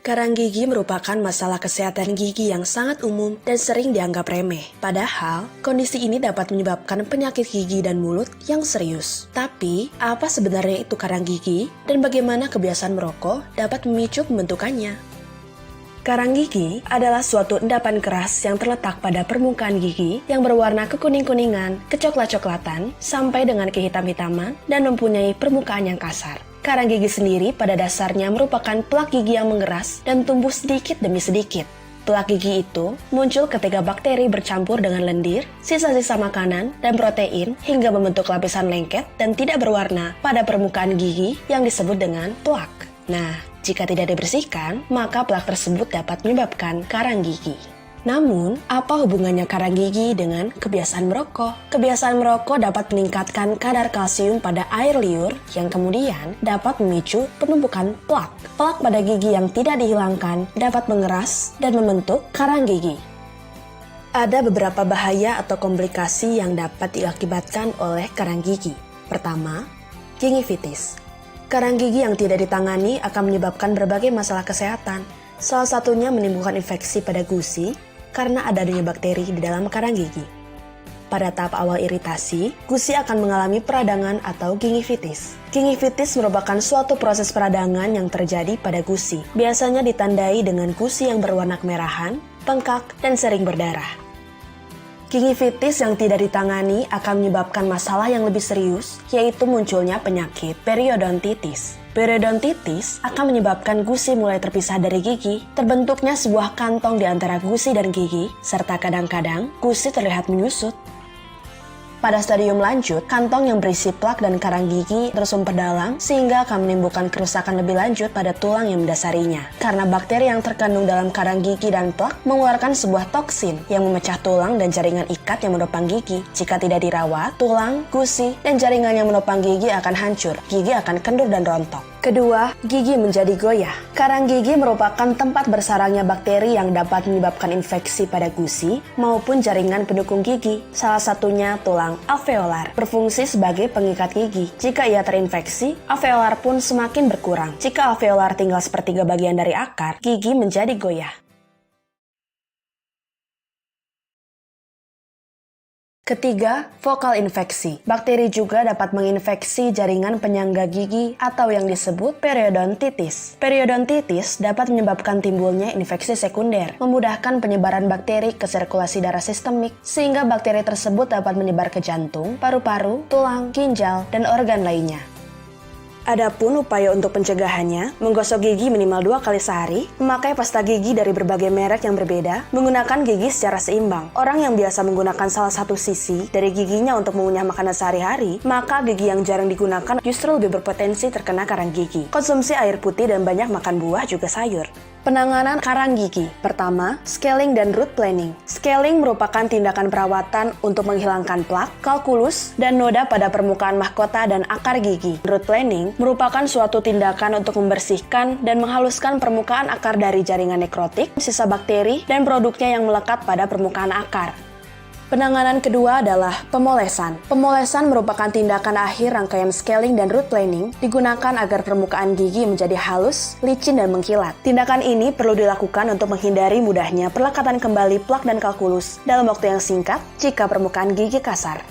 Karang gigi merupakan masalah kesehatan gigi yang sangat umum dan sering dianggap remeh. Padahal, kondisi ini dapat menyebabkan penyakit gigi dan mulut yang serius. Tapi, apa sebenarnya itu karang gigi dan bagaimana kebiasaan merokok dapat memicu pembentukannya? Karang gigi adalah suatu endapan keras yang terletak pada permukaan gigi yang berwarna kekuning-kuningan, kecoklat-coklatan, sampai dengan kehitam-hitaman dan mempunyai permukaan yang kasar. Karang gigi sendiri pada dasarnya merupakan plak gigi yang mengeras dan tumbuh sedikit demi sedikit. Plak gigi itu muncul ketika bakteri bercampur dengan lendir, sisa-sisa makanan, dan protein hingga membentuk lapisan lengket dan tidak berwarna pada permukaan gigi yang disebut dengan plak. Nah, jika tidak dibersihkan, maka plak tersebut dapat menyebabkan karang gigi. Namun, apa hubungannya karang gigi dengan kebiasaan merokok? Kebiasaan merokok dapat meningkatkan kadar kalsium pada air liur yang kemudian dapat memicu penumpukan plak. Plak pada gigi yang tidak dihilangkan dapat mengeras dan membentuk karang gigi. Ada beberapa bahaya atau komplikasi yang dapat diakibatkan oleh karang gigi. Pertama, gingivitis. Karang gigi yang tidak ditangani akan menyebabkan berbagai masalah kesehatan. Salah satunya menimbulkan infeksi pada gusi karena adanya bakteri di dalam karang gigi. Pada tahap awal iritasi, gusi akan mengalami peradangan atau gingivitis. Gingivitis merupakan suatu proses peradangan yang terjadi pada gusi. Biasanya ditandai dengan gusi yang berwarna kemerahan, bengkak, dan sering berdarah. Gingivitis yang tidak ditangani akan menyebabkan masalah yang lebih serius, yaitu munculnya penyakit periodontitis. Periodontitis akan menyebabkan gusi mulai terpisah dari gigi, terbentuknya sebuah kantong di antara gusi dan gigi, serta kadang-kadang gusi terlihat menyusut. Pada stadium lanjut, kantong yang berisi plak dan karang gigi terus memperdalam sehingga akan menimbulkan kerusakan lebih lanjut pada tulang yang mendasarinya. Karena bakteri yang terkandung dalam karang gigi dan plak mengeluarkan sebuah toksin yang memecah tulang dan jaringan ikat yang menopang gigi. Jika tidak dirawat, tulang, gusi, dan jaringan yang menopang gigi akan hancur. Gigi akan kendur dan rontok. Kedua, gigi menjadi goyah. Karang gigi merupakan tempat bersarangnya bakteri yang dapat menyebabkan infeksi pada gusi maupun jaringan pendukung gigi. Salah satunya tulang alveolar, berfungsi sebagai pengikat gigi. Jika ia terinfeksi, alveolar pun semakin berkurang. Jika alveolar tinggal sepertiga bagian dari akar, gigi menjadi goyah. Ketiga, vokal infeksi. Bakteri juga dapat menginfeksi jaringan penyangga gigi atau yang disebut periodontitis. Periodontitis dapat menyebabkan timbulnya infeksi sekunder, memudahkan penyebaran bakteri ke sirkulasi darah sistemik, sehingga bakteri tersebut dapat menyebar ke jantung, paru-paru, tulang, ginjal, dan organ lainnya. Adapun upaya untuk pencegahannya, menggosok gigi minimal 2 kali sehari, memakai pasta gigi dari berbagai merek yang berbeda, menggunakan gigi secara seimbang. Orang yang biasa menggunakan salah satu sisi dari giginya untuk mengunyah makanan sehari-hari, maka gigi yang jarang digunakan justru lebih berpotensi terkena karang gigi. Konsumsi air putih dan banyak makan buah juga sayur. Penanganan karang gigi. Pertama, scaling dan root planing. Scaling merupakan tindakan perawatan untuk menghilangkan plak, kalkulus, dan noda pada permukaan mahkota dan akar gigi. Root planing merupakan suatu tindakan untuk membersihkan dan menghaluskan permukaan akar dari jaringan nekrotik, sisa bakteri, dan produknya yang melekat pada permukaan akar. Penanganan kedua adalah pemolesan. Pemolesan merupakan tindakan akhir rangkaian scaling dan root planing digunakan agar permukaan gigi menjadi halus, licin, dan mengkilat. Tindakan ini perlu dilakukan untuk menghindari mudahnya perlekatan kembali plak dan kalkulus dalam waktu yang singkat jika permukaan gigi kasar.